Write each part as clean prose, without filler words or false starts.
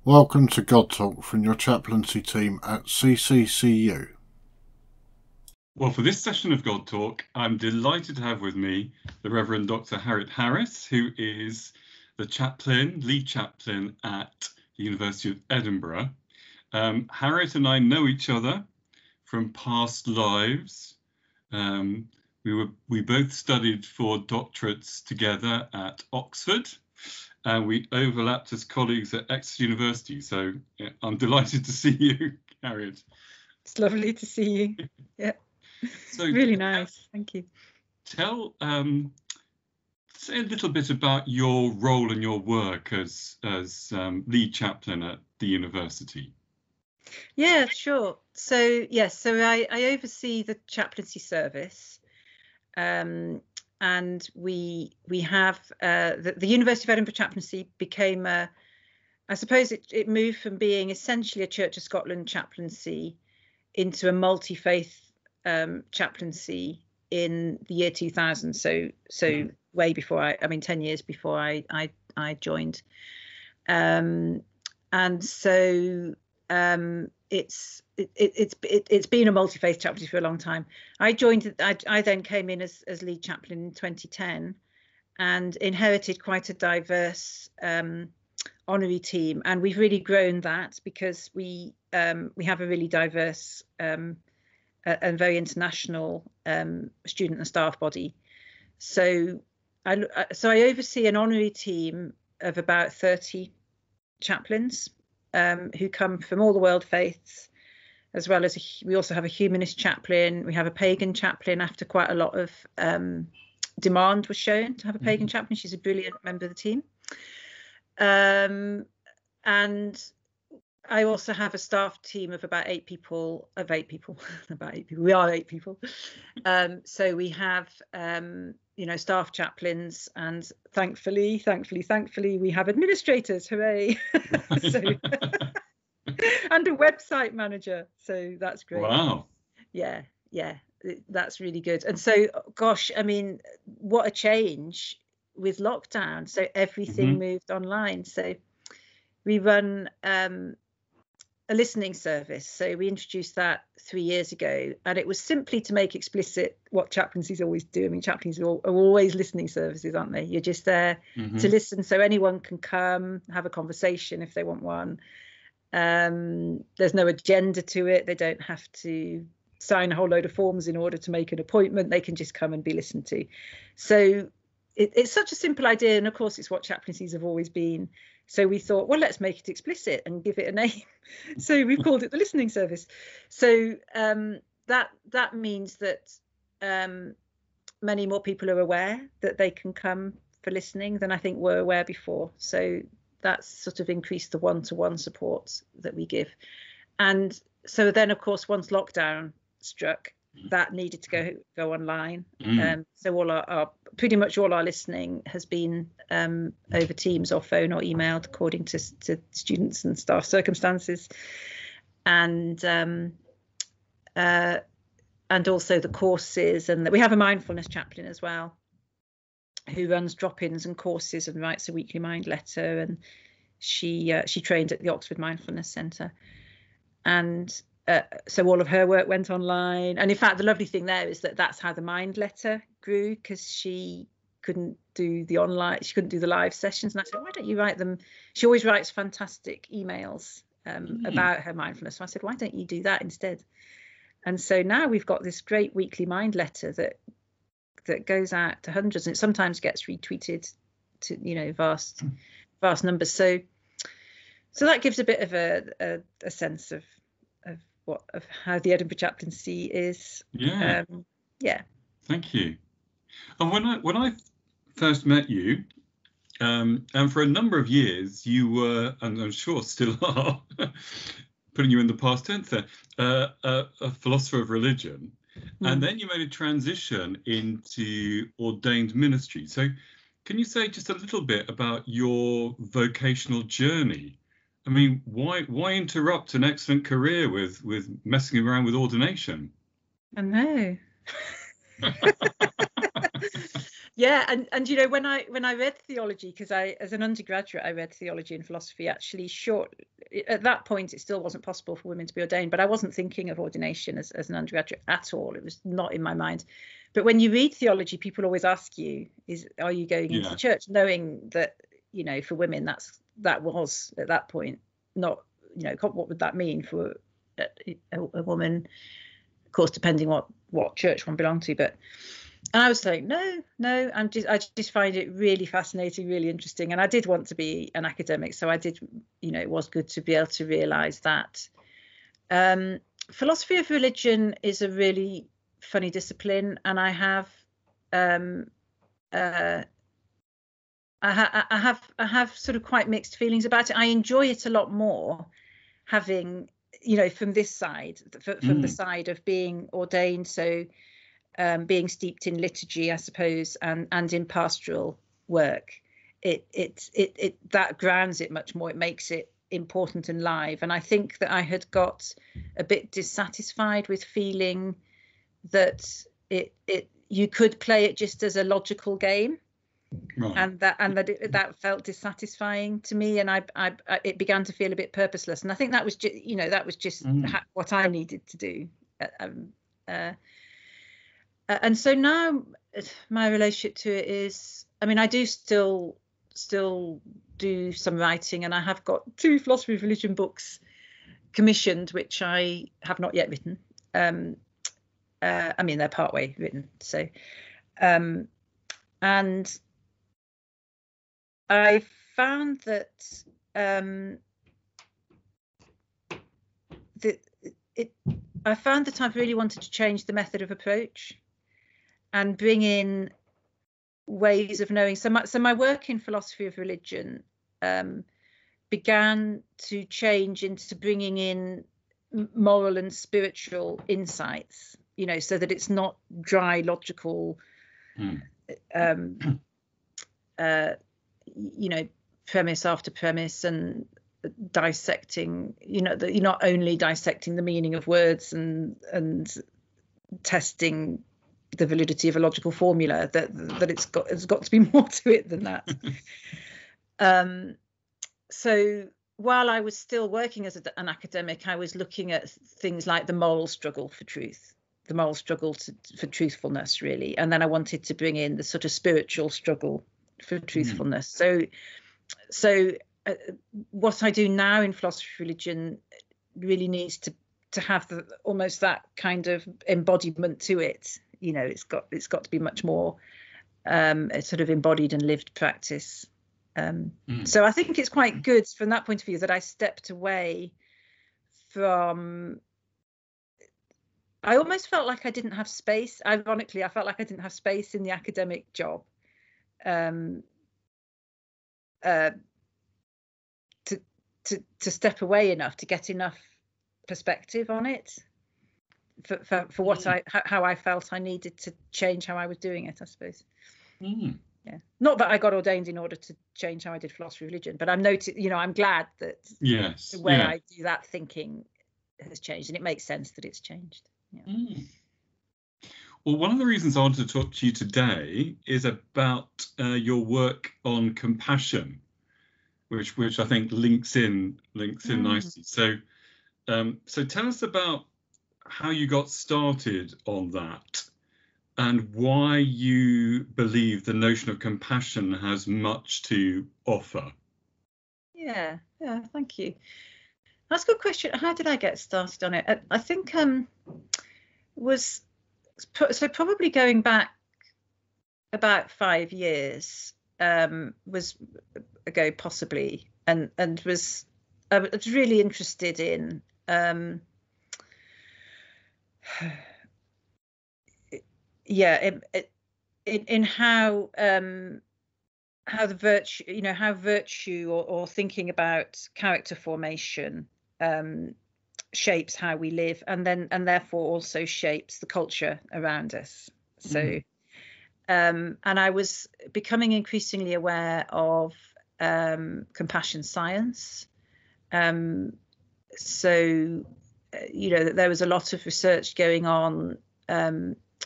Welcome to God Talk from your chaplaincy team at CCCU. Well, for this session of God Talk, I'm delighted to have with me the Reverend Dr. Harriet Harris, who is the lead chaplain at the University of Edinburgh. Harriet and I know each other from past lives. We both studied for doctorates together at Oxford, and we overlapped as colleagues at Exeter University. So I'm delighted to see you, Harriet. It's lovely to see you. Yeah. So really nice. Thank you. Say a little bit about your role and your work as lead chaplain at the university. Yeah, sure. So yes, so I oversee the chaplaincy service, and we have the University of Edinburgh chaplaincy became I suppose it moved from being essentially a Church of Scotland chaplaincy into a multi-faith chaplaincy in the year 2000. So way before 10 years before I joined, and so it's been a multi-faith chaplaincy for a long time. I then came in as lead chaplain in 2010 and inherited quite a diverse honorary team, and we've really grown that because we have a really diverse and very international student and staff body. So I oversee an honorary team of about 30 chaplains who come from all the world faiths, as well as we also have a humanist chaplain. We have a pagan chaplain after quite a lot of demand was shown to have a pagan chaplain. She's a brilliant member of the team. And I also have a staff team of about 8 people. We are 8 people. So we have, staff chaplains, and thankfully, we have administrators. Hooray! And a website manager. So that's great. Wow. Yeah, that's really good. And so, gosh, what a change with lockdown. So everything moved online. So we run a listening service. So we introduced that 3 years ago, and it was simply to make explicit what chaplaincies always do. Chaplains are always listening services, aren't they? You're just there to listen, so anyone can come have a conversation if they want one. There's no agenda to it. They don't have to sign a whole load of forms in order to make an appointment. They can just come and be listened to. So it's such a simple idea, and of course it's what chaplaincies have always been. So we thought, well, let's make it explicit and give it a name. So we've called it the listening service. So that means that many more people are aware that they can come for listening than I think were aware before. So that's sort of increased the one-to-one support that we give. And so then, of course, once lockdown struck, that needed to go online. So pretty much all our listening has been over Teams or phone or emailed, according to students and staff circumstances, and also the courses. And we have a mindfulness chaplain as well, who runs drop-ins and courses and writes a weekly mind letter, and she trained at the Oxford Mindfulness Centre, and so all of her work went online. And in fact, the lovely thing there is that's how the mind letter grew, because she couldn't do the live sessions, and I said, why don't you write them? She always writes fantastic emails about her mindfulness, so I said, why don't you do that instead? And so now we've got this great weekly mind letter that goes out to hundreds, and it sometimes gets retweeted to vast numbers. So that gives a bit of a sense of how the Edinburgh chaplaincy is. Yeah. Thank you. And when I first met you, and for a number of years you were, and I'm sure still are, putting you in the past tense there, a philosopher of religion. And then you made a transition into ordained ministry. So can you say just a little bit about your vocational journey? Why interrupt an excellent career with messing around with ordination? I know. Yeah, and you know, when I read theology, because as an undergraduate I read theology and philosophy, actually at that point it still wasn't possible for women to be ordained, but I wasn't thinking of ordination as an undergraduate at all. It was not in my mind. But when you read theology, people always ask you, are you going into the church, knowing that, you know, for women that was at that point not, you know, what would that mean for a woman, of course, depending what church one belonged to. But and I was like, no, I just find it really fascinating, really interesting. And I did want to be an academic. So I did, you know, it was good to be able to realize that. Philosophy of religion is a really funny discipline. And I have sort of quite mixed feelings about it. I enjoy it a lot more having, you know, from this side, from the side of being ordained. So being steeped in liturgy, I suppose, and in pastoral work, it that grounds it much more. It makes it important and live. And I think that I had got a bit dissatisfied with feeling that you could play it just as a logical game, right. and that felt dissatisfying to me, and it began to feel a bit purposeless. And I think that was just what I needed to do. And so now my relationship to it is, I mean, I do still do some writing, and I have got 2 philosophy of religion books commissioned, which I have not yet written. I mean, they're partway written. So, and I found that I've really wanted to change the method of approach and bring in ways of knowing. So my work in philosophy of religion began to change into bringing in moral and spiritual insights, you know, so that it's not dry logical you know, premise after premise, and dissecting, you know, that you're not only dissecting the meaning of words and testing the validity of a logical formula, that it's got to be more to it than that. So while I was still working as an academic, I was looking at things like the moral struggle for truth, the moral struggle for truthfulness, really. And then I wanted to bring in the sort of spiritual struggle for truthfulness. So what I do now in philosophy of religion really needs to have almost that kind of embodiment to it. You know, it's got to be much more a sort of embodied and lived practice. So I think it's quite good from that point of view that I stepped away from. I almost felt like I didn't have space. Ironically, I felt like I didn't have space in the academic job to step away enough to get enough perspective on it for what how I felt I needed to change how I was doing it, I suppose. Yeah, not that I got ordained in order to change how I did philosophy of religion, but I'm glad that the way I do that thinking has changed, and it makes sense that it's changed. Yeah. Well, one of the reasons I wanted to talk to you today is about your work on compassion, which I think links in nicely. So tell us about how you got started on that, and why you believe the notion of compassion has much to offer. Yeah, thank you. That's a good question. How did I get started on it? I think probably going back about 5 years was ago, possibly, and I was really interested in in how the virtue, or thinking about character formation shapes how we live, and therefore also shapes the culture around us. So and I was becoming increasingly aware of compassion science. So that there was a lot of research going on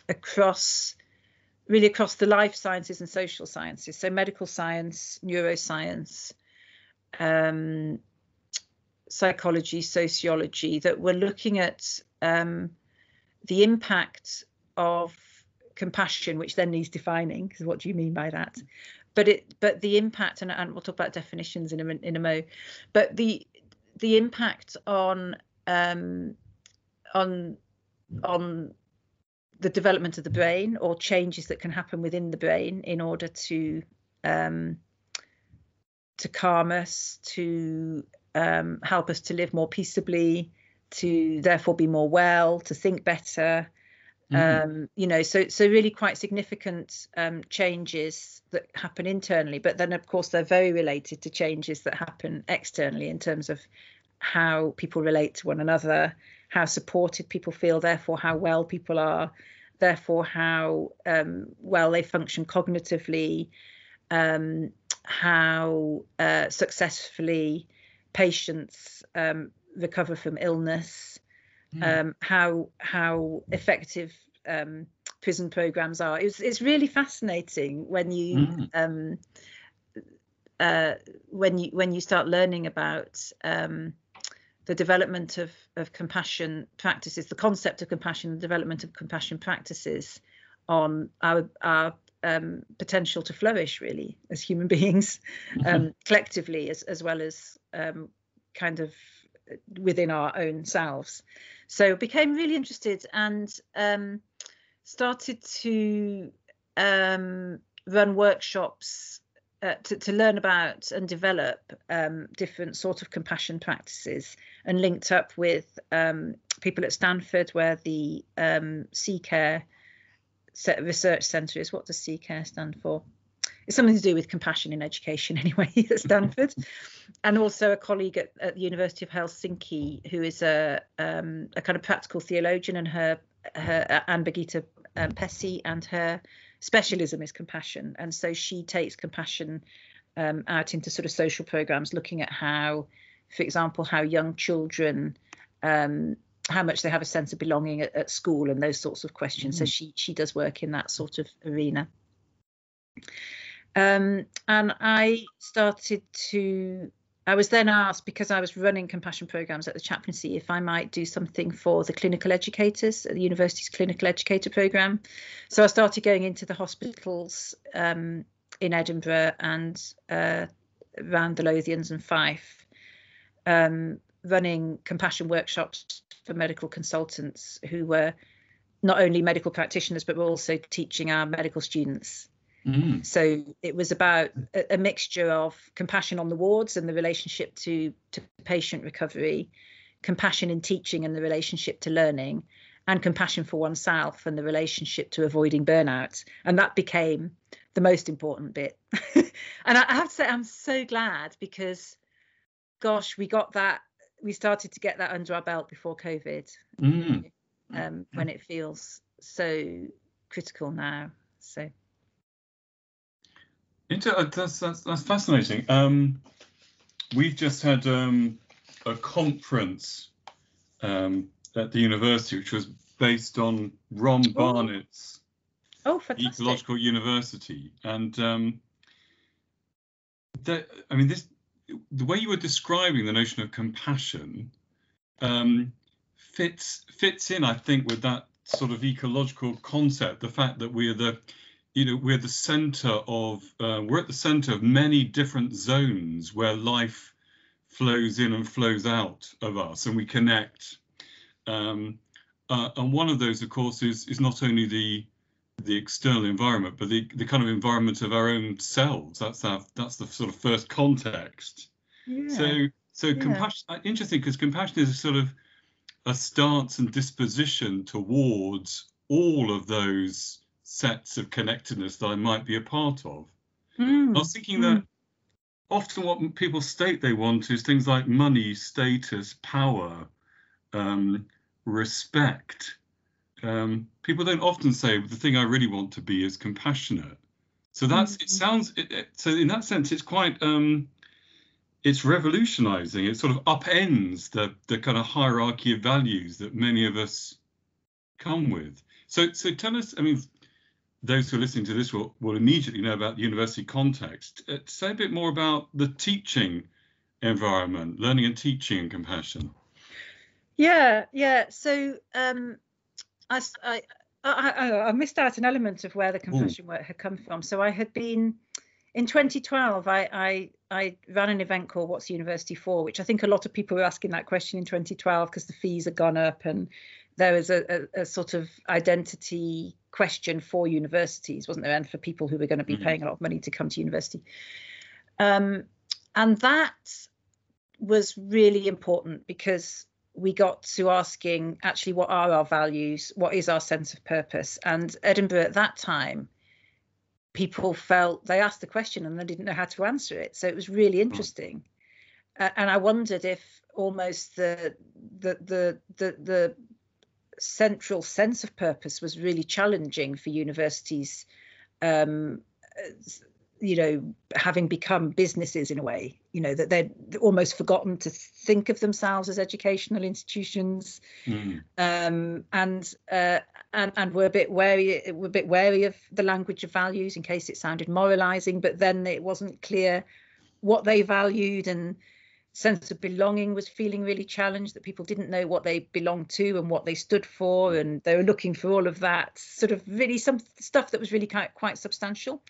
across really across the life sciences and social sciences, so medical science, neuroscience, psychology, sociology, that we're looking at the impact of compassion, which then needs defining, because what do you mean by that? But the impact, and we'll talk about definitions in a mo, but the impact on the development of the brain, or changes that can happen within the brain in order to calm us, to help us to live more peaceably, to therefore be more well, to think better. You know, so really quite significant changes that happen internally, but then of course they're very related to changes that happen externally in terms of how people relate to one another, how supported people feel, therefore how well people are, therefore how well they function cognitively, how successfully patients recover from illness, how effective prison programs are. It's really fascinating when you when you start learning about the development of compassion practices, the concept of compassion, the development of compassion practices on our potential to flourish really as human beings, collectively as well as kind of within our own selves. So became really interested and started to run workshops to learn about and develop different sort of compassion practices, and linked up with people at Stanford, where the CCARE research centre is. What does CCARE stand for? It's something to do with compassion in education anyway at Stanford. And also a colleague at the University of Helsinki, who is a kind of practical theologian, and her Anne Birgitta Pessi, and her specialism is compassion. And so she takes compassion out into sort of social programs, looking at how, for example, how young children, how much they have a sense of belonging at school, and those sorts of questions. So she does work in that sort of arena. And I was then asked, because I was running compassion programs at the Chaplaincy, if I might do something for the clinical educators at the university's clinical educator program. So I started going into the hospitals in Edinburgh and around the Lothians and Fife, running compassion workshops for medical consultants who were not only medical practitioners, but were also teaching our medical students. So it was about a mixture of compassion on the wards and the relationship to patient recovery, compassion in teaching and the relationship to learning, and compassion for oneself and the relationship to avoiding burnout. And that became the most important bit. And I have to say, I'm so glad, because, gosh, we started to get that under our belt before COVID, when it feels so critical now. So. That's fascinating. We've just had a conference at the university, which was based on Ron Barnett's Ecological University, and the way you were describing the notion of compassion fits in, I think, with that sort of ecological concept. The fact that we're at the center of many different zones where life flows in and flows out of us, and we connect. And one of those, of course, is not only the external environment, but the kind of environment of our own selves. That's the sort of first context. Yeah. So compassion, interesting, because compassion is a sort of a stance and disposition towards all of those sets of connectedness that I might be a part of. I was thinking that often what people state they want is things like money, status, power, respect. People don't often say, the thing I really want to be is compassionate. So that's so in that sense, it's quite it's revolutionizing. It sort of upends the kind of hierarchy of values that many of us come with. So tell us, those who are listening to this will immediately know about the university context. Say a bit more about the teaching environment, learning and teaching and compassion. Yeah. So I missed out an element of where the compassion work had come from. So I had been in 2012. I ran an event called What's University For, which I think a lot of people were asking that question in 2012 because the fees had gone up and there was a sort of identity question for universities, wasn't there, and for people who were going to be paying a lot of money to come to university. And that was really important because we got to asking, actually, what are our values? What is our sense of purpose? And Edinburgh at that time, people felt, they asked the question and they didn't know how to answer it. So it was really interesting. And I wondered if almost the central sense of purpose was really challenging for universities, having become businesses in a way, that they'd almost forgotten to think of themselves as educational institutions, and were a bit wary of the language of values in case it sounded moralizing, but then it wasn't clear what they valued, and sense of belonging was feeling really challenged, that people didn't know what they belonged to and what they stood for, and they were looking for all of that sort of really some stuff that was really quite substantial.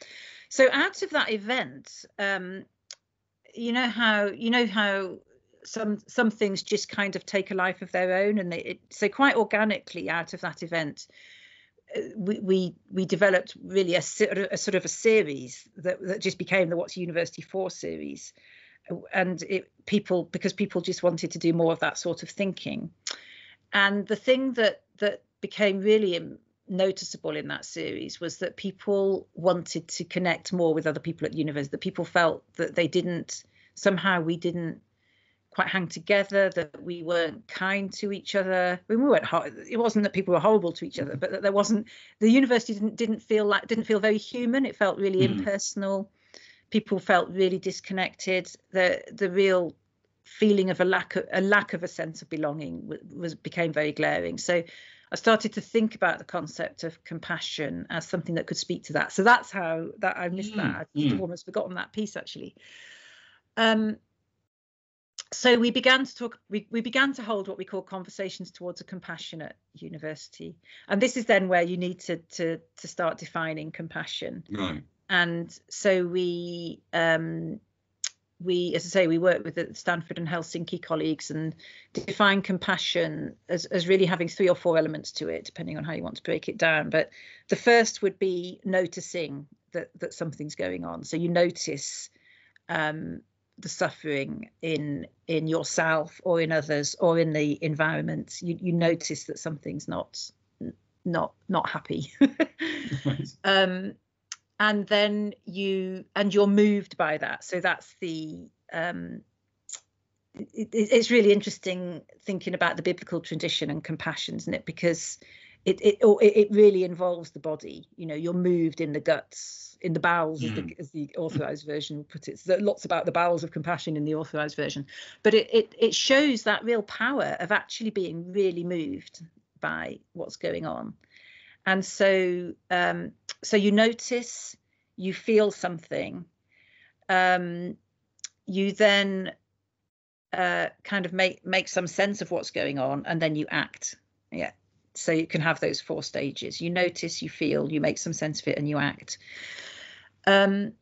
So out of that event, you know how some things just kind of take a life of their own, and so quite organically out of that event, we developed really a sort of a series that just became the What's University For series. And because people just wanted to do more of that sort of thinking. And the thing that became really noticeable in that series was that people wanted to connect more with other people at university, that people felt that we didn't quite hang together, that we weren't kind to each other. I mean, it wasn't that people were horrible to each other, but that the university didn't feel very human. It felt really impersonal. People felt really disconnected. The real feeling of a lack of a sense of belonging became very glaring. So I started to think about the concept of compassion as something that could speak to that. So that's how that I missed that. I'd almost forgotten that piece actually. So we began to talk. We began to hold what we call conversations towards a compassionate university, and this is then where you need to start defining compassion. Right. And so we, as I say, we work with the Stanford and Helsinki colleagues and define compassion as really having 3 or 4 elements to it, depending on how you want to break it down. But the first would be noticing that something's going on. So you notice the suffering in yourself or in others or in the environment. You notice that something's not happy. Right. And then you're moved by that. So that's the it's really interesting thinking about the biblical tradition and compassion, isn't it? Because it really involves the body. You're moved in the guts, in the bowels, as the authorized version will put it. So lots about the bowels of compassion in the authorized version, but it shows that real power of actually being really moved by what's going on. And so you notice, you feel something, you then kind of make some sense of what's going on, and then you act. Yeah. So you can have those 4 stages. You notice, you feel, you make some sense of it, and you act. And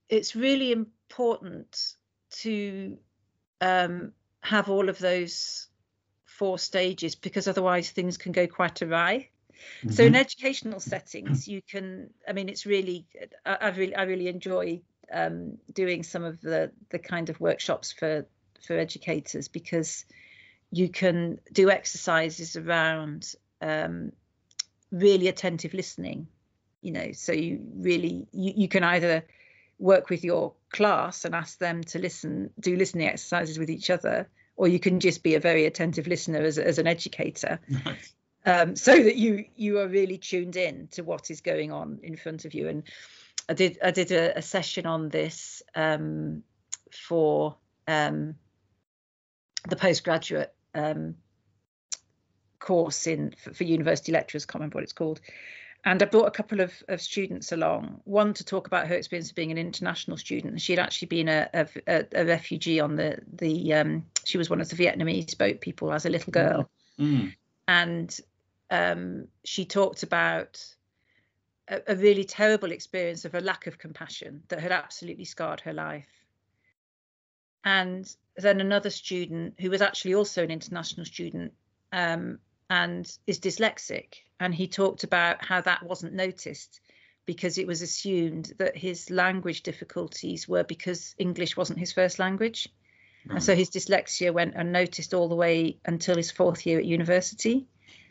it's really important to have all of those 4 stages, because otherwise things can go quite awry. So in educational settings, it's really, I really enjoy doing some of the kind of workshops for educators, because you can do exercises around really attentive listening. So you can either work with your class and ask them to do listening exercises with each other, or you can just be a very attentive listener as an educator. Nice. So that you are really tuned in to what is going on in front of you. And I did a session on this for the postgraduate course for university lecturers. Can't remember what it's called. And I brought a couple of students along, one to talk about her experience of being an international student. She'd actually been a refugee on she was one of the Vietnamese boat people as a little girl. And she talked about a really terrible experience of a lack of compassion that had absolutely scarred her life. And then another student who was actually also an international student and is dyslexic. And he talked about how that wasn't noticed because it was assumed that his language difficulties were because English wasn't his first language. And so his dyslexia went unnoticed all the way until his 4th year at university.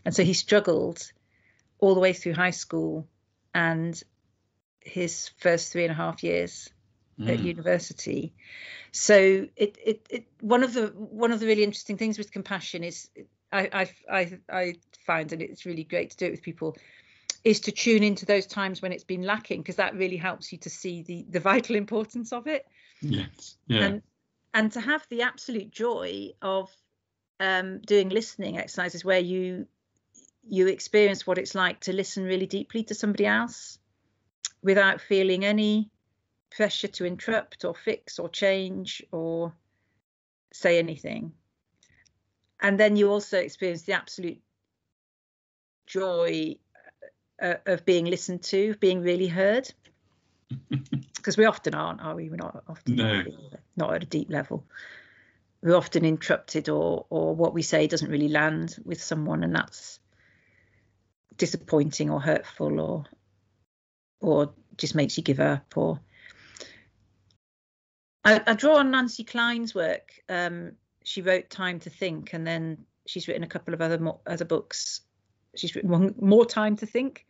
And so he struggled all the way through high school and his first 3.5 years at university. So one of the really interesting things with compassion is I find, and it's really great to do it with people, is to tune into those times when it's been lacking, because that really helps you to see the vital importance of it. Yes. Yeah. And to have the absolute joy of doing listening exercises where you experience what it's like to listen really deeply to somebody else without feeling any pressure to interrupt or fix or change or say anything. And then you also experience the absolute joy of being listened to, being really heard. Because we often aren't, are we? We're not often, not at a deep level. We're often interrupted, or what we say doesn't really land with someone, and that's disappointing or hurtful, or just makes you give up. Or I draw on Nancy Klein's work. She wrote Time to Think, and then she's written a couple of other books. She's written More Time to Think,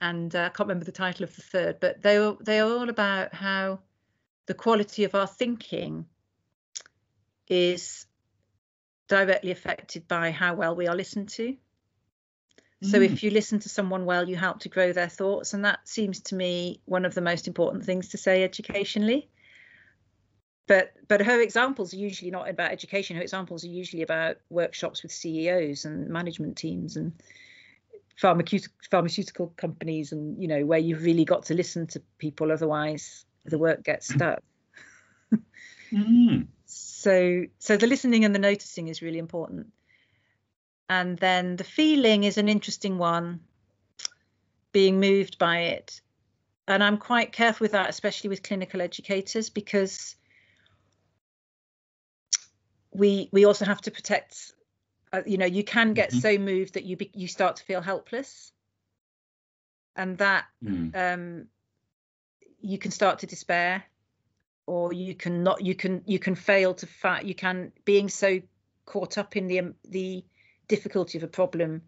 and I can't remember the title of the third, but they are all about how the quality of our thinking is directly affected by how well we are listened to. So if you listen to someone well, you help to grow their thoughts, and that seems to me one of the most important things to say educationally. But her examples are usually not about education. Her examples are usually about workshops with CEOs and management teams and pharmaceutical companies, and where you've really got to listen to people, otherwise the work gets stuck. So the listening and the noticing is really important. And then the feeling is an interesting one, being moved by it. And I'm quite careful with that, especially with clinical educators, because we also have to protect, you can get so moved that you start to feel helpless, and that you can start to despair, or you can fail to fight. You can, being so caught up in the difficulty of a problem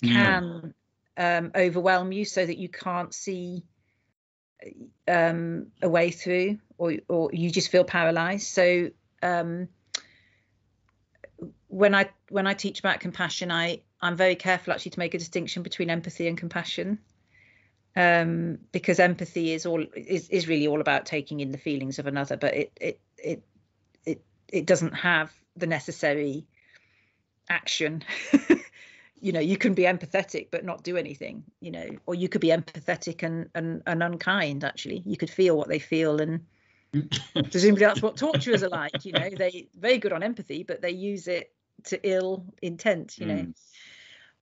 can overwhelm you, so that you can't see a way through, or you just feel paralyzed. So when I teach about compassion, I'm very careful actually to make a distinction between empathy and compassion, because empathy is really all about taking in the feelings of another, but it doesn't have the necessary action. You can be empathetic but not do anything, or you could be empathetic and unkind. Actually, you could feel what they feel, and presumably that's what torturers are like. They're very good on empathy, but they use it to ill intent.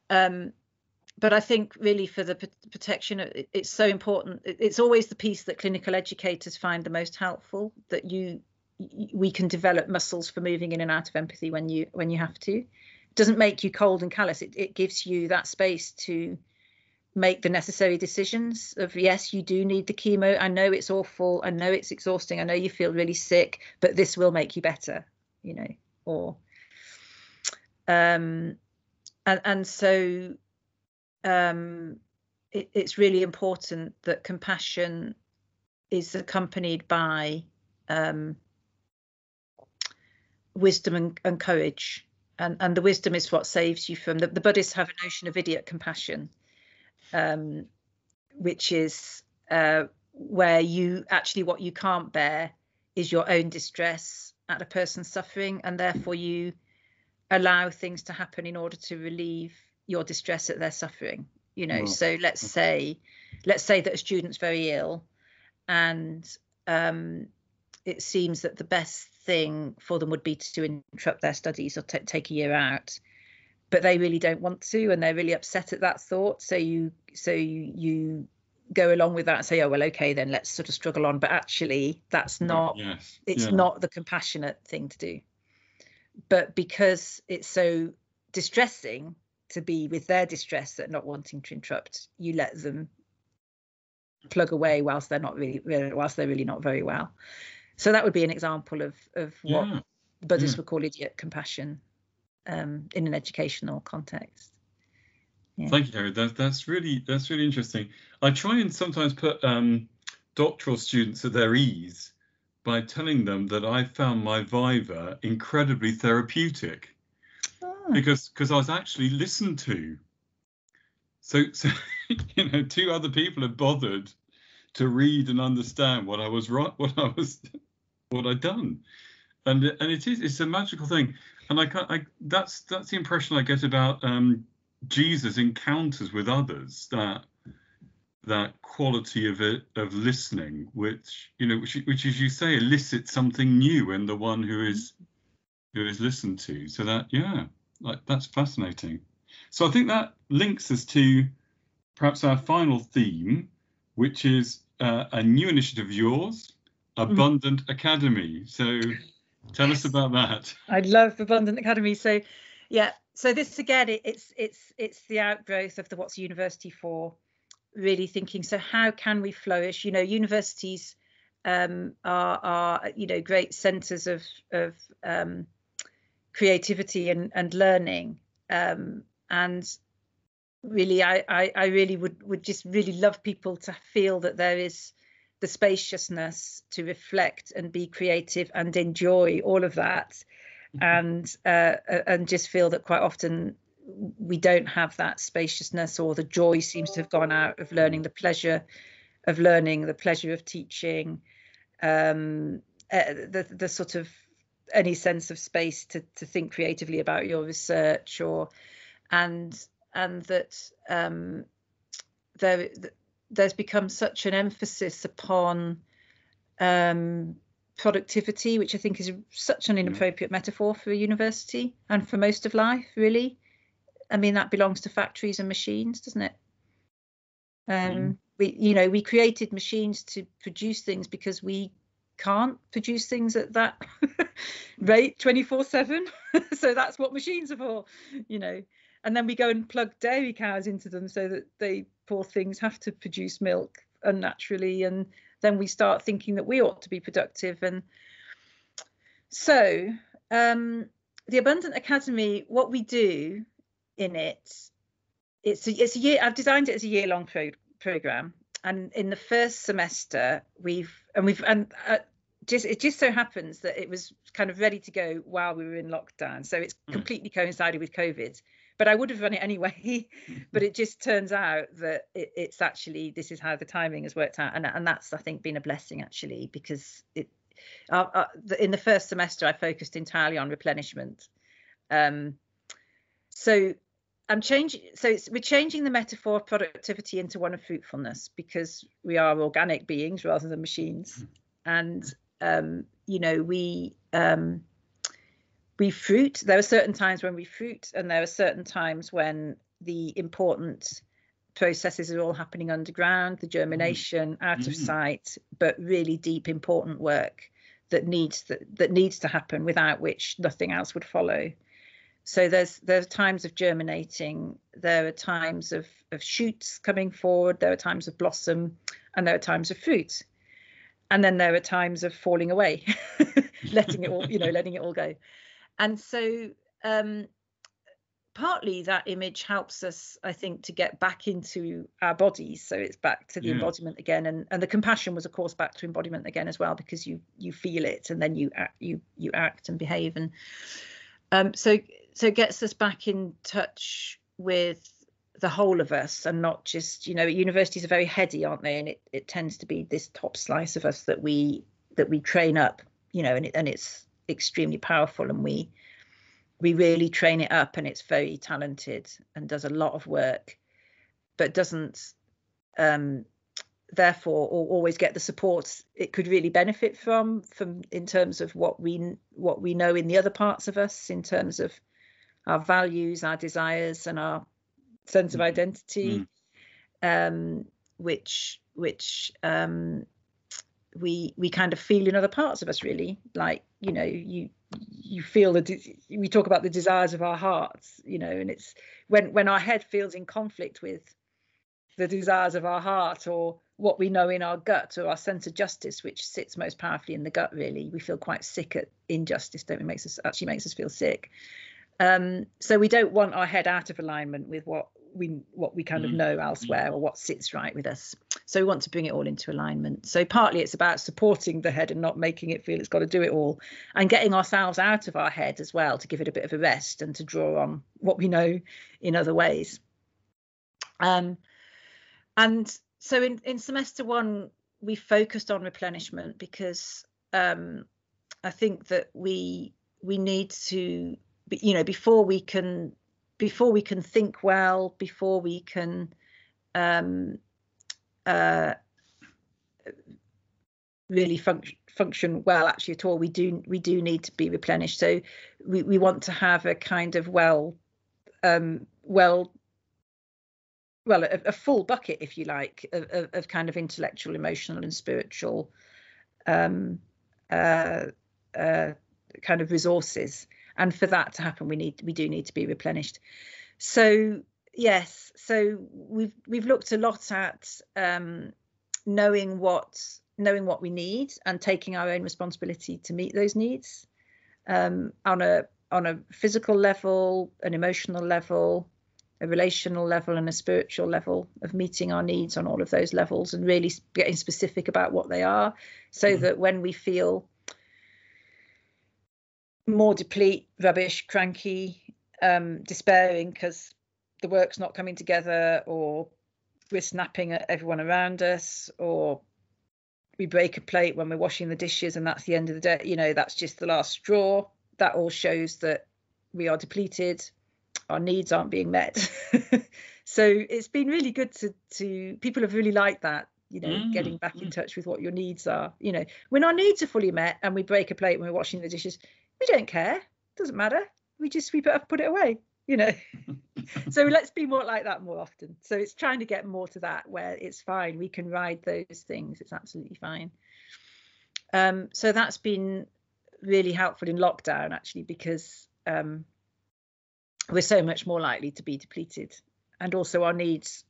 But I think really for the protection, it's so important. It's always the piece that clinical educators find the most helpful, that we can develop muscles for moving in and out of empathy when you have to. It doesn't make you cold and callous. It gives you that space to make the necessary decisions of, yes, you do need the chemo. I know it's awful. I know it's exhausting. I know you feel really sick, but this will make you better, or and so it's really important that compassion is accompanied by wisdom and courage, and the wisdom is what saves you from the Buddhists have a notion of idiot compassion, which is where what you can't bear is your own distress at a person's suffering, and therefore you allow things to happen in order to relieve your distress at their suffering. you know. So let's say that a student's very ill, and it seems that the best thing for them would be to interrupt their studies or take a year out, but they really don't want to, and they're really upset at that thought. So you go along with that and say, oh well, okay, then let's sort of struggle on. But actually, that's not. It's not the compassionate thing to do. But because it's so distressing to be with their distress at not wanting to interrupt, you let them plug away whilst they're really not very well. So that would be an example of what Buddhists would call idiot compassion in an educational context. Thank you, Harriet. That's really interesting. I try and sometimes put doctoral students at their ease by telling them that I found my Viva incredibly therapeutic because I was actually listened to. So you know, 2 other people had bothered to read and understand what I'd done, and it's a magical thing. And that's the impression I get about Jesus' encounters with others, that quality of listening, which as you say, elicits something new in the one who is listened to. So that's fascinating. So I think that links us to perhaps our final theme, which is a new initiative of yours, Abundant Academy. So tell us about that. I love Abundant Academy. So this again, it's the outgrowth of the What's a University For, really thinking, so how can we flourish? You know, universities are great centres of creativity and learning, and really I really would just really love people to feel that there is the spaciousness to reflect and be creative and enjoy all of that, and just feel that quite often we don't have that spaciousness, or the joy seems to have gone out of learning, the pleasure of learning, the pleasure of teaching, the sort of any sense of space to think creatively about your research, and that there's become such an emphasis upon productivity, which I think is such an inappropriate metaphor for a university and for most of life, really. I mean, that belongs to factories and machines, doesn't it? We created machines to produce things because we can't produce things at that rate 24/7. So that's what machines are for, you know. And then we go and plug dairy cows into them so that they, poor things, have to produce milk unnaturally, and then we start thinking that we ought to be productive. And so the Abundant Academy, what we do in it's a year. I've designed it as a year-long program, and in the first semester it just so happens that it was kind of ready to go while we were in lockdown, so it's completely coincided with COVID. But I would have run it anyway. But it just turns out that it's actually, this is how the timing has worked out, and that's, I think, been a blessing actually, because in the first semester I focused entirely on replenishment. So we're changing the metaphor of productivity into one of fruitfulness, because we are organic beings rather than machines, and we fruit. There are certain times when we fruit, and there are certain times when the important processes are all happening underground, the germination out of sight, but really deep, important work that needs to happen, without which nothing else would follow. So there are times of germinating, there are times of shoots coming forward, there are times of blossom, and there are times of fruit. And then there are times of falling away, letting it all go. And so partly that image helps us, I think, to get back into our bodies. So it's back to the embodiment again. And the compassion was, of course, back to embodiment again as well, because you feel it and then you act and behave. And so it gets us back in touch with the whole of us, and not just, universities are very heady, aren't they? And it tends to be this top slice of us that we train up, and it's extremely powerful, and we really train it up, and it's very talented and does a lot of work. but doesn't therefore always get the support it could really benefit from in terms of what we know in the other parts of us, in terms of our values, our desires, and our sense of identity, which we kind of feel in other parts of us, really. Like, you know, you feel we talk about the desires of our hearts, you know, and it's when our head feels in conflict with the desires of our heart, or what we know in our gut, or our sense of justice, which sits most powerfully in the gut, really. We feel quite sick at injustice, don't we? Makes us feel sick. So we don't want our head out of alignment with what we kind of know elsewhere, or what sits right with us. So we want to bring it all into alignment. So partly it's about supporting the head and not making it feel it's got to do it all, and getting ourselves out of our head as well, to give it a bit of a rest and to draw on what we know in other ways. And so in semester one, we focused on replenishment because I think that we need to, you know, before we can think well, before we can really function well, actually, at all, we do need to be replenished. So we want to have a kind of a full bucket, if you like, of kind of intellectual, emotional, and spiritual kind of resources. And for that to happen, we do need to be replenished. So yes, so we've looked a lot at knowing what we need and taking our own responsibility to meet those needs, on a physical level, an emotional level, a relational level, and a spiritual level, of meeting our needs on all of those levels, and really getting specific about what they are, so that when we feel more deplete, rubbish, cranky, despairing because the work's not coming together, or we're snapping at everyone around us, or we break a plate when we're washing the dishes and that's the end of the day, you know, that's just the last straw, that all shows that we are depleted, our needs aren't being met. So it's been really good to people have really liked that, you know, getting back in touch with what your needs are. You know, when our needs are fully met and we break a plate when we're washing the dishes, we don't care, doesn't matter, we just sweep it up, put it away, you know. So let's be more like that more often. So it's trying to get more to that, where it's fine, we can ride those things, it's absolutely fine. So that's been really helpful in lockdown, actually, because we're so much more likely to be depleted, and also our needs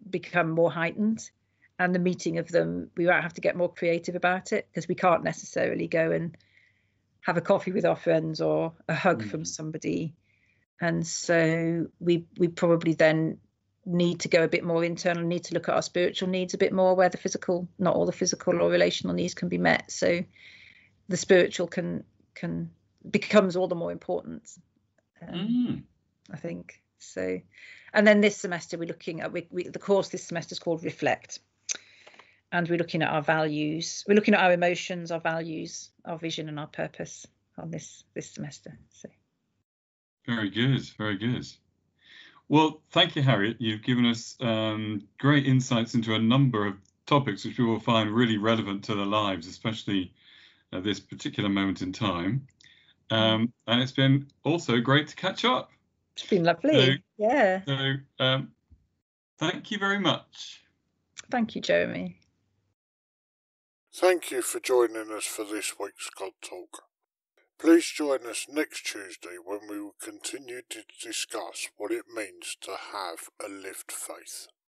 become more heightened, and the meeting of them, we won't have to get more creative about it, because we can't necessarily go and have a coffee with our friends or a hug from somebody. And so we probably then need to go a bit more internal, need to look at our spiritual needs a bit more, where the physical, not all the physical or relational needs can be met. So the spiritual can becomes all the more important, I think. So, and then this semester we're looking at the course this semester is called Reflect, and we're looking at our values, we're looking at our emotions, our values, our vision, and our purpose on this semester. So very good, very good. Well, thank you, Harriet. You've given us great insights into a number of topics which we will find really relevant to their lives, especially at this particular moment in time. And it's been also great to catch up. It's been lovely. Yeah. So thank you very much. Thank you, Jeremy. Thank you for joining us for this week's God Talk. Please join us next Tuesday when we will continue to discuss what it means to have a lived faith.